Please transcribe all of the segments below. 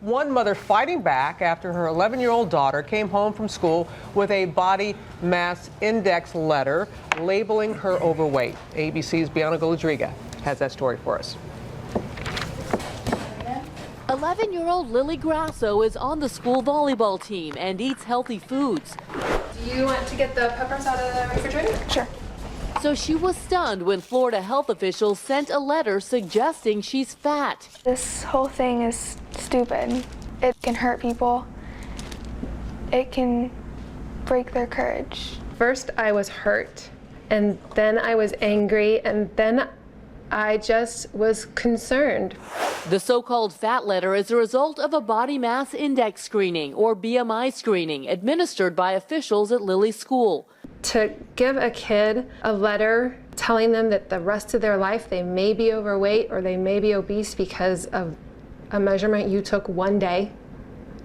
One mother fighting back after her 11-year-old daughter came home from school with a body mass index letter labeling her overweight. ABC's Bianca Golodriga has that story for us. 11-year-old Lily Grasso is on the school volleyball team and eats healthy foods. Do you want to get the peppers out of the refrigerator? Sure. So she was stunned when Florida health officials sent a letter suggesting she's fat. This whole thing is stupid. It can hurt people. It can break their courage. First I was hurt, and then I was angry, and then I just was concerned. The so-called fat letter is a result of a body mass index screening, or BMI screening, administered by officials at Lily's school. To give a kid a letter telling them that the rest of their life they may be overweight or they may be obese because of a measurement you took one day,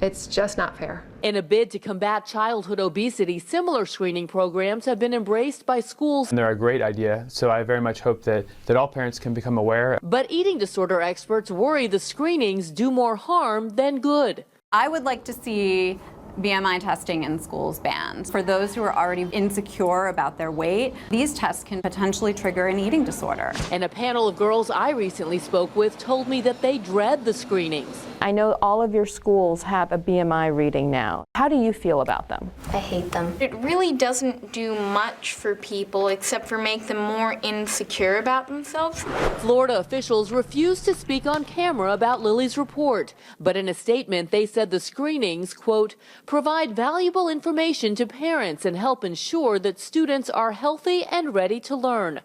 it's just not fair. In a bid to combat childhood obesity, similar screening programs have been embraced by schools. And they're a great idea, so I very much hope that all parents can become aware. But eating disorder experts worry the screenings do more harm than good. I would like to see BMI testing in schools banned. For those who are already insecure about their weight, these tests can potentially trigger an eating disorder. And a panel of girls I recently spoke with told me that they dread the screenings. I know all of your schools have a BMI reading now. How do you feel about them? I hate them. It really doesn't do much for people except for make them more insecure about themselves. Florida officials refused to speak on camera about Lily's report, but in a statement they said the screenings, quote, provide valuable information to parents and help ensure that students are healthy and ready to learn.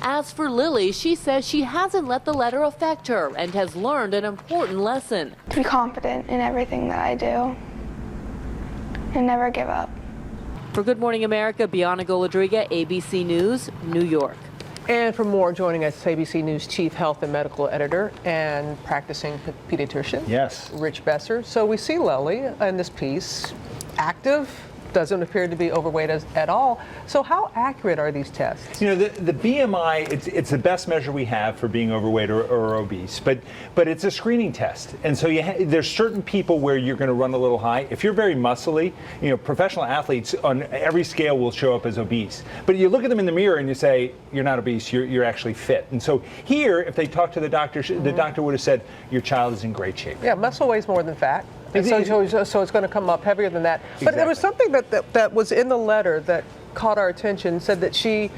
As for Lily, she says she hasn't let the letter affect her and has learned an important lesson. To be confident in everything that I do and never give up. For Good Morning America, Bianca Golodriga, ABC News, New York. And for more, joining us, ABC News Chief Health and Medical Editor and practicing pediatrician. Yes. Rich Besser. So we see Lily in this piece, active, doesn't appear to be overweight at all. So how accurate are these tests? You know, the BMI, it's the best measure we have for being overweight or obese, but it's a screening test. And so there's certain people where you're going to run a little high. If you're very muscly, you know, professional athletes on every scale will show up as obese. But you look at them in the mirror and you say, you're not obese, you're actually fit. And so here, if they talk to the doctor, the doctor would have said, your child is in great shape. Yeah, muscle weighs more than fat. And so it's going to come up heavier than that. But there was something that was in the letter that caught our attention, said that she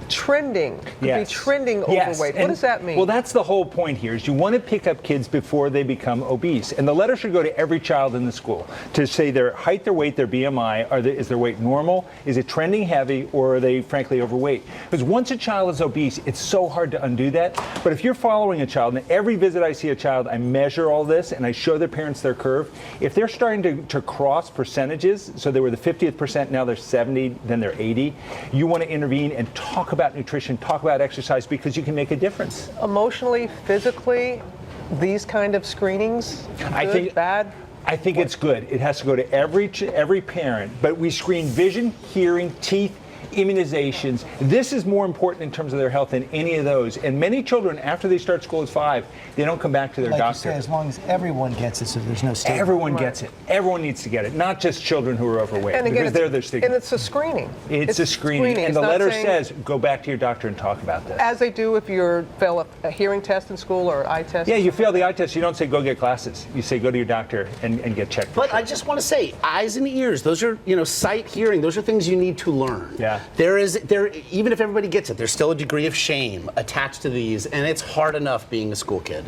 could be trending overweight. What does that mean? Well, that's the whole point here, is you want to pick up kids before they become obese. And the letter should go to every child in the school to say their height, their weight, their BMI, is their weight normal, is it trending heavy, or are they frankly overweight? Because once a child is obese, it's so hard to undo that. But if you're following a child, and every visit I see a child, I measure all this and I show their parents their curve. If they're starting to cross percentages, so they were the 50th percent, now they're 70, then they're 80, you want to intervene and talk about nutrition, talk about exercise, because you can make a difference. Emotionally, physically, these kind of screenings, bad? I think it's good. It has to go to every parent, but we screen vision, hearing, teeth, immunizations. This is more important in terms of their health than any of those. And many children, after they start school at 5, they don't come back to their doctor. You say, as long as everyone gets it, so there's no stigma. Everyone gets it. Everyone needs to get it, not just children who are overweight, and again, because they're their stigma. And it's a screening. It's a screening. And the letter says, go back to your doctor and talk about this. As they do if you fail a hearing test in school or eye test. Yeah, you fail the eye test, you don't say go get glasses. You say go to your doctor and get checked. But I just want to say, eyes and ears, those are, sight, hearing, those are things you need to learn. Yeah. Even if everybody gets it, there's still a degree of shame attached to these, and it's hard enough being a school kid.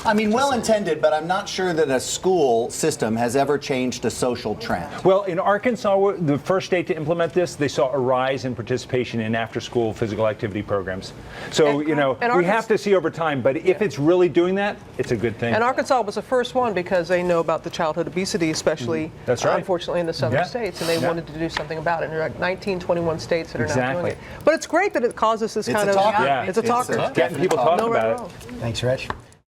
I mean, well-intended, but I'm not sure that a school system has ever changed a social trend. Well, in Arkansas, the first state to implement this, they saw a rise in participation in after-school physical activity programs. So, we have to see over time, but if it's really doing that, it's a good thing. And Arkansas was the first one because they know about the childhood obesity, especially, That's right. unfortunately, in the southern states, and they wanted to do something about it. And there are like 19, 21 states that are now doing it. But it's great that it causes this kind of... It's a talker. It's a talker. Getting people talking about it. Thanks, Rich.